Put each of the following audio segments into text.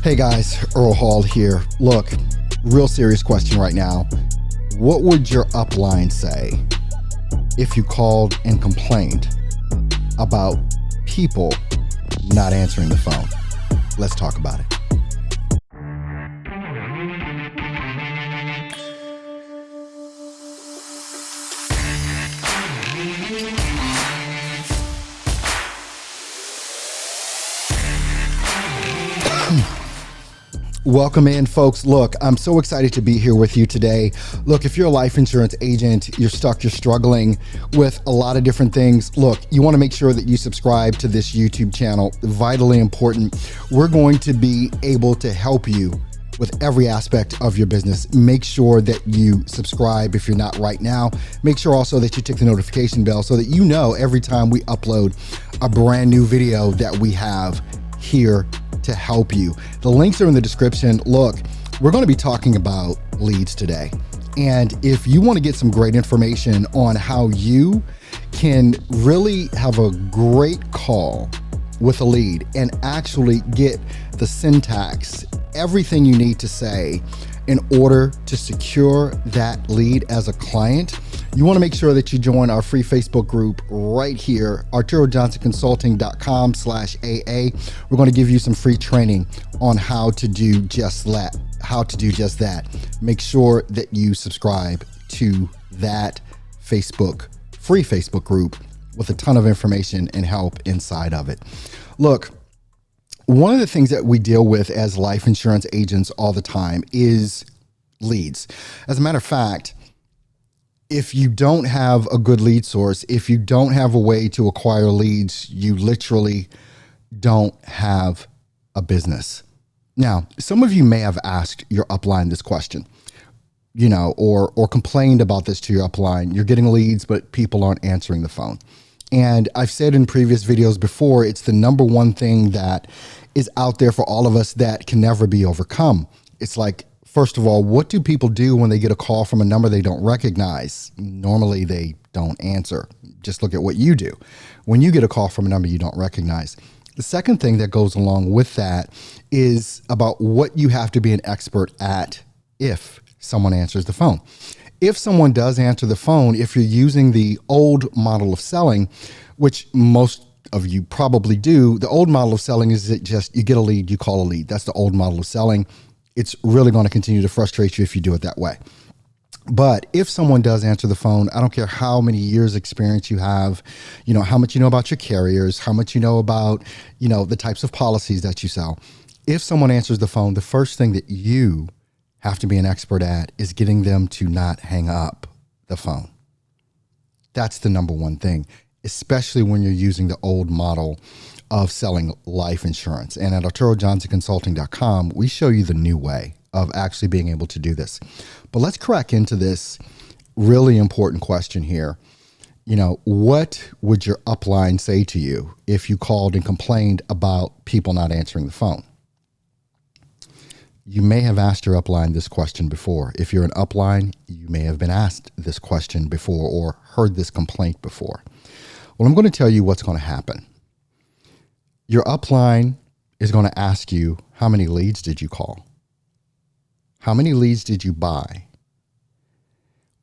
Hey guys, Earl Hall here. Look, real serious question right now. What would your upline say if you called and complained about people not answering the phone? Let's talk about it. Welcome in, folks. Look, I'm so excited to be here with you today. Look, if you're a life insurance agent, you're stuck, you're struggling with a lot of different things. Look, you want to make sure that you subscribe to this YouTube channel. Vitally important. We're going to be able to help you with every aspect of your business. Make sure that you subscribe if you're not right now. Make sure also that you tick the notification bell so that you know every time we upload a brand new video that we have here to help you. The links are in the description. Look, we're going to be talking about leads today. And if you want to get some great information on how you can really have a great call with a lead and actually get the syntax, everything you need to say in order to secure that lead as a client, you want to make sure that you join our free Facebook group right here, ArturoJohnsonConsulting.com/AA. We're going to give you some free training on how to do just that. Make sure that you subscribe to that free Facebook group with a ton of information and help inside of it. Look, one of the things that we deal with as life insurance agents all the time is leads. As a matter of fact, if you don't have a good lead source, if you don't have a way to acquire leads, you literally don't have a business. Now, some of you may have asked your upline this question, or complained about this to your upline. You're getting leads, but people aren't answering the phone. And I've said in previous videos before, it's the number one thing that is out there for all of us that can never be overcome. It's like, first of all, what do people do when they get a call from a number they don't recognize? Normally, they don't answer. Just look at what you do when you get a call from a number you don't recognize. The second thing that goes along with that is about what you have to be an expert at if someone answers the phone. If someone does answer the phone, if you're using the old model of selling, which most of you probably do, the old model of selling is that just you get a lead, you call a lead. That's the old model of selling. It's really going to continue to frustrate you if you do it that way. But if someone does answer the phone, I don't care how many years experience you have, how much you know about your carriers, how much you know about, the types of policies that you sell. If someone answers the phone, the first thing that you have to be an expert at is getting them to not hang up the phone. That's the number one thing, especially when you're using the old model of selling life insurance. And at ArturoJohnsonConsulting.com, we show you the new way of actually being able to do this. But let's crack into this really important question here. What would your upline say to you if you called and complained about people not answering the phone? You may have asked your upline this question before. If you're an upline, you may have been asked this question before or heard this complaint before. Well, I'm going to tell you what's going to happen. Your upline is going to ask you, how many leads did you call? How many leads did you buy?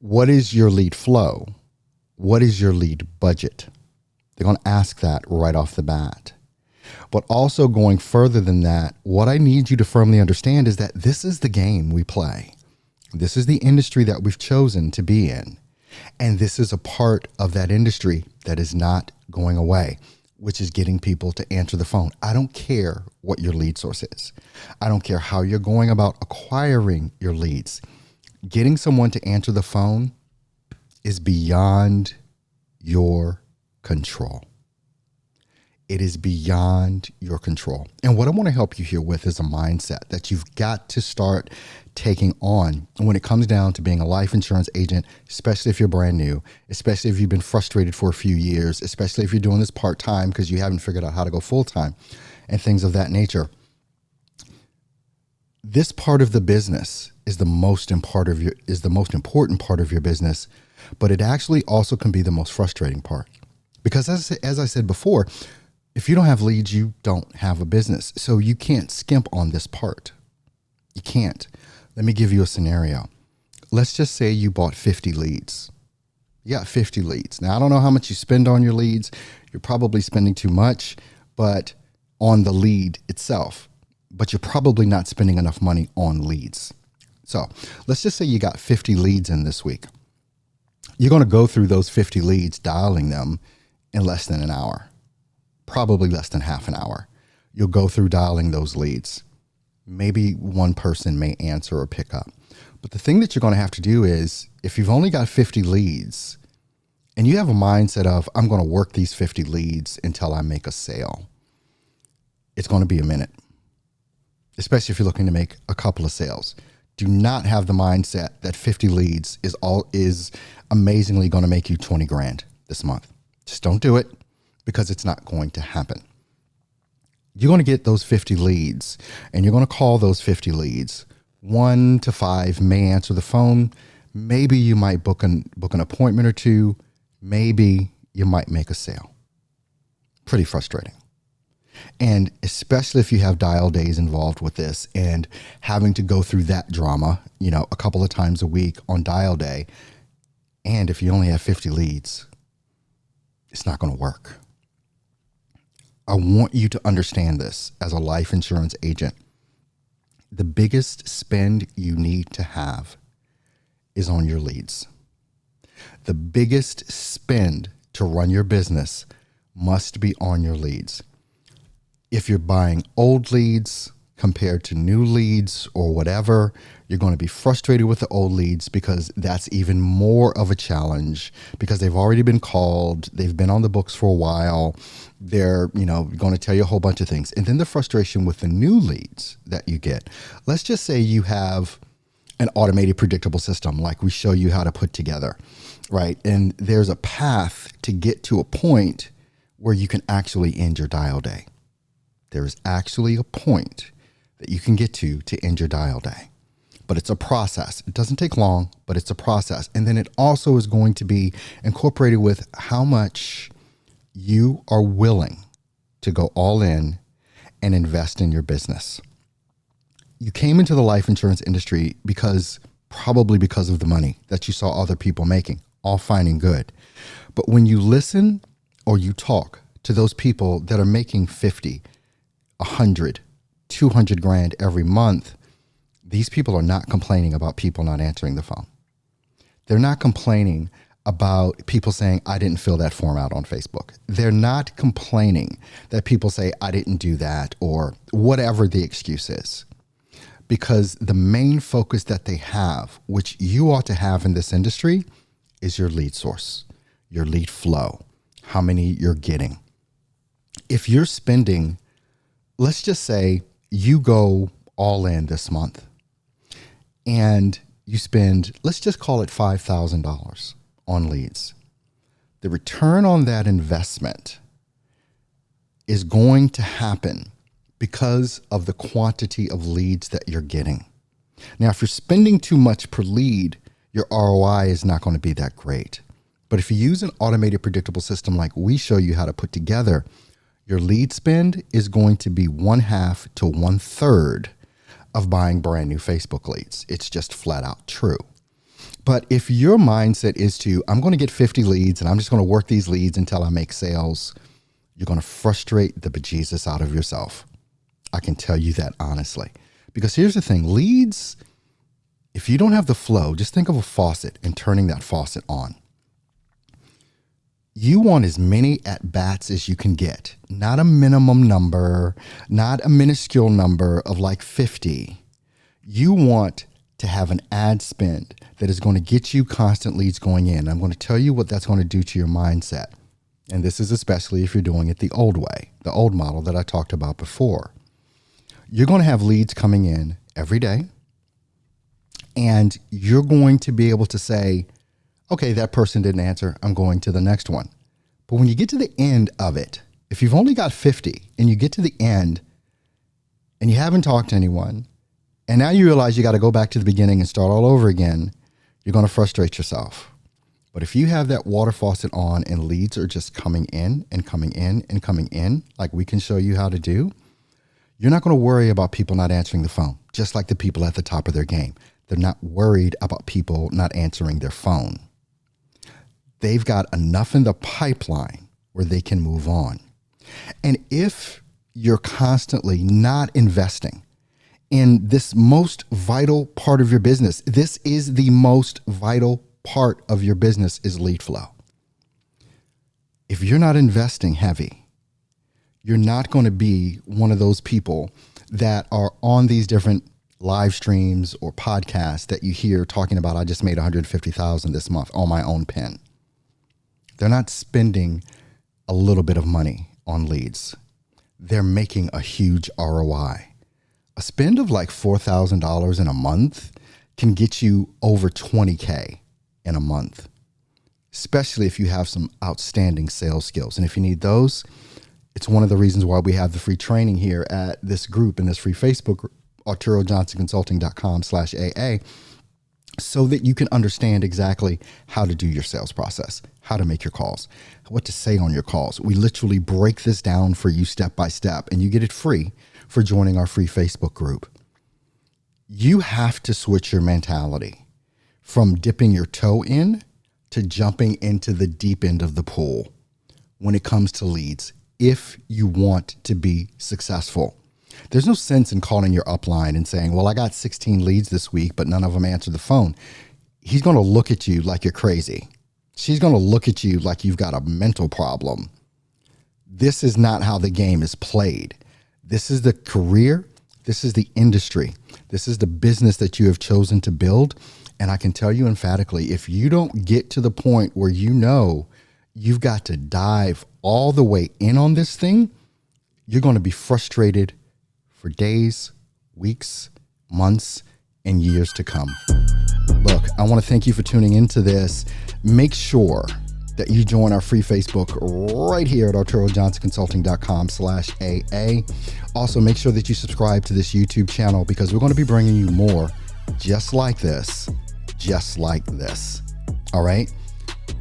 What is your lead flow? What is your lead budget? They're going to ask that right off the bat. But also going further than that, what I need you to firmly understand is that this is the game we play. This is the industry that we've chosen to be in. And this is a part of that industry that is not going away, which is getting people to answer the phone. I don't care what your lead source is. I don't care how you're going about acquiring your leads. Getting someone to answer the phone is beyond your control. It is beyond your control. And what I want to help you here with is a mindset that you've got to start taking on when it comes down to being a life insurance agent, especially if you're brand new, especially if you've been frustrated for a few years, especially if you're doing this part-time because you haven't figured out how to go full-time and things of that nature. This part of the business is the most important part of your business, but it actually also can be the most frustrating part. Because as I said before, If you don't have leads, you don't have a business. So you can't skimp on this part. You can't. Let me give you a scenario. Let's just say you bought 50 leads. You got 50 leads. Now, I don't know how much you spend on your leads. You're probably spending too much, but on the lead itself, but you're probably not spending enough money on leads. So let's just say you got 50 leads in this week. You're going to go through those 50 leads, dialing them in less than an hour, probably less than half an hour. You'll go through dialing those leads. Maybe one person may answer or pick up. But the thing that you're going to have to do is, if you've only got 50 leads and you have a mindset of, I'm going to work these 50 leads until I make a sale, it's going to be a minute, especially if you're looking to make a couple of sales. Do not have the mindset that 50 leads is amazingly going to make you 20 grand this month. Just don't do it, because it's not going to happen. You're going to get those 50 leads and you're going to call those 50 leads. 1 to 5 may answer the phone. Maybe you might book an appointment or two. Maybe you might make a sale. Pretty frustrating. And especially if you have dial days involved with this and having to go through that drama, a couple of times a week on dial day. And if you only have 50 leads, it's not going to work. I want you to understand this as a life insurance agent. The biggest spend you need to have is on your leads. The biggest spend to run your business must be on your leads. If you're buying old leads compared to new leads or whatever, you're going to be frustrated with the old leads, because that's even more of a challenge, because they've already been called, they've been on the books for a while, they're going to tell you a whole bunch of things. And then the frustration with the new leads that you get. Let's just say you have an automated predictable system like we show you how to put together, right? And there's a path to get to a point where you can actually end your dial day. There is actually a point that you can get to end your dial day. But it's a process. It doesn't take long, but it's a process. And then it also is going to be incorporated with how much you are willing to go all in and invest in your business. You came into the life insurance industry probably because of the money that you saw other people making, all fine and good. But when you listen or you talk to those people that are making 50, 100, 200 grand every month, these people are not complaining about people not answering the phone. They're not complaining about people saying, I didn't fill that form out on Facebook. They're not complaining that people say, I didn't do that, or whatever the excuse is. Because the main focus that they have, which you ought to have in this industry, is your lead source, your lead flow, how many you're getting. If you're spending, let's just say you go all in this month and you spend, let's just call it $5,000 on leads. The return on that investment is going to happen because of the quantity of leads that you're getting. Now, if you're spending too much per lead, your ROI is not going to be that great. But if you use an automated predictable system like we show you how to put together, your lead spend is going to be 1/2 to 1/3 of buying brand new Facebook leads. It's just flat out true. But if your mindset is to, I'm going to get 50 leads and I'm just going to work these leads until I make sales, you're going to frustrate the bejesus out of yourself. I can tell you that honestly. Because here's the thing, leads, if you don't have the flow, just think of a faucet and turning that faucet on. You want as many at-bats as you can get, not a minimum number, not a minuscule number of like 50. You want to have an ad spend that is going to get you constant leads going in. I'm going to tell you what that's going to do to your mindset. And this is especially if you're doing it the old way, the old model that I talked about before. You're going to have leads coming in every day, and you're going to be able to say, okay, that person didn't answer, I'm going to the next one. But when you get to the end of it, if you've only got 50 and you get to the end and you haven't talked to anyone, and now you realize you got to go back to the beginning and start all over again, you're going to frustrate yourself. But if you have that water faucet on and leads are just coming in and coming in and coming in, like we can show you how to do, you're not going to worry about people not answering the phone, just like the people at the top of their game. They're not worried about people not answering their phone. They've got enough in the pipeline where they can move on. And if you're constantly not investing in this most vital part of your business, this is the most vital part of your business is lead flow. If you're not investing heavy, you're not going to be one of those people that are on these different live streams or podcasts that you hear talking about, I just made $150,000 this month on my own pen. They're not spending a little bit of money on leads. They're making a huge ROI. A spend of like $4,000 in a month can get you over $20K in a month, especially if you have some outstanding sales skills. And if you need those, it's one of the reasons why we have the free training here at this group in this free Facebook group, ArturoJohnsonConsulting.com/AA, so that you can understand exactly how to do your sales process, how to make your calls, what to say on your calls. We literally break this down for you step by step, and you get it free for joining our free Facebook group. You have to switch your mentality from dipping your toe in to jumping into the deep end of the pool when it comes to leads, if you want to be successful. There's no sense in calling your upline and saying, well, I got 16 leads this week, but none of them answer the phone. He's going to look at you like you're crazy. She's going to look at you like you've got a mental problem. This is not how the game is played. This is the career. This is the industry. This is the business that you have chosen to build. And I can tell you emphatically, if you don't get to the point where you know you've got to dive all the way in on this thing, you're going to be frustrated for days, weeks, months, and years to come. Look, I want to thank you for tuning into this. Make sure that you join our free Facebook right here at ArturoJohnsonConsulting.com/AA. Also, make sure that you subscribe to this YouTube channel because we're going to be bringing you more just like this. All right?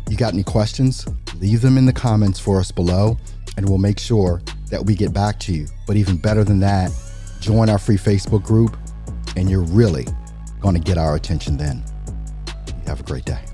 You got any questions? Leave them in the comments for us below, and we'll make sure that we get back to you. But even better than that, join our free Facebook group, and you're really going to get our attention then. You have a great day.